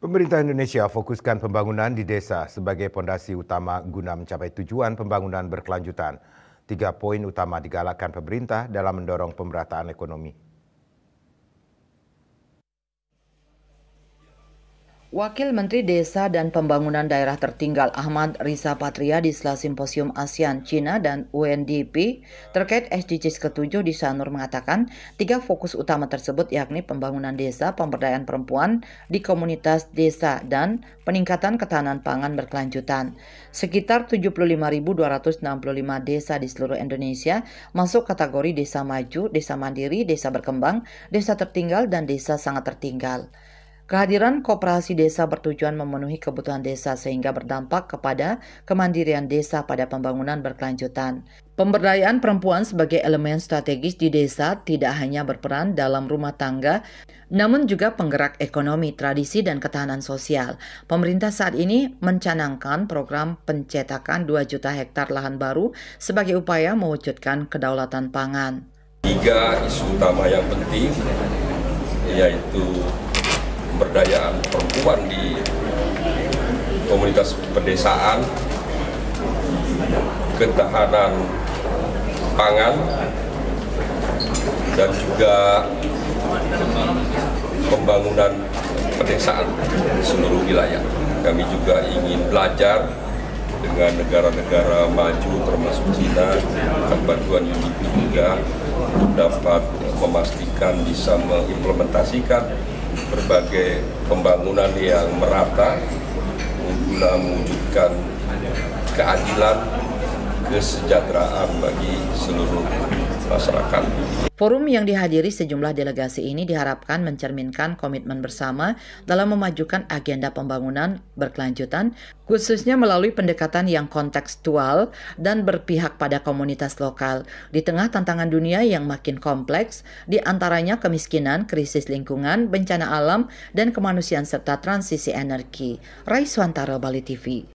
Pemerintah Indonesia fokuskan pembangunan di desa sebagai pondasi utama guna mencapai tujuan pembangunan berkelanjutan. 3 poin utama digalakkan pemerintah dalam mendorong pemerataan ekonomi. Wakil Menteri Desa dan Pembangunan Daerah Tertinggal Ahmad Riza Patria di sela Simposium ASEAN, China, dan UNDP terkait SDGs ke-7 di Sanur mengatakan 3 fokus utama tersebut yakni pembangunan desa, pemberdayaan perempuan di komunitas desa, dan peningkatan ketahanan pangan berkelanjutan. Sekitar 75.265 desa di seluruh Indonesia masuk kategori desa maju, desa mandiri, desa berkembang, desa tertinggal, dan desa sangat tertinggal. Kehadiran koperasi desa bertujuan memenuhi kebutuhan desa sehingga berdampak kepada kemandirian desa pada pembangunan berkelanjutan. Pemberdayaan perempuan sebagai elemen strategis di desa tidak hanya berperan dalam rumah tangga, namun juga penggerak ekonomi, tradisi, dan ketahanan sosial. Pemerintah saat ini mencanangkan program pencetakan 2 juta hektar lahan baru sebagai upaya mewujudkan kedaulatan pangan. 3 isu utama yang penting yaitu pemberdayaan perempuan di komunitas pedesaan, ketahanan pangan, dan juga pembangunan pedesaan di seluruh wilayah. Kami juga ingin belajar dengan negara-negara maju termasuk China, bantuan UNDP juga untuk dapat memastikan bisa mengimplementasikan berbagai pembangunan yang merata guna mewujudkan keadilan, kesejahteraan bagi seluruh masyarakat. Forum yang dihadiri sejumlah delegasi ini diharapkan mencerminkan komitmen bersama dalam memajukan agenda pembangunan berkelanjutan, khususnya melalui pendekatan yang kontekstual dan berpihak pada komunitas lokal. Di tengah tantangan dunia yang makin kompleks, di antaranya kemiskinan, krisis lingkungan, bencana alam, dan kemanusiaan serta transisi energi. Raiswantara, Bali TV.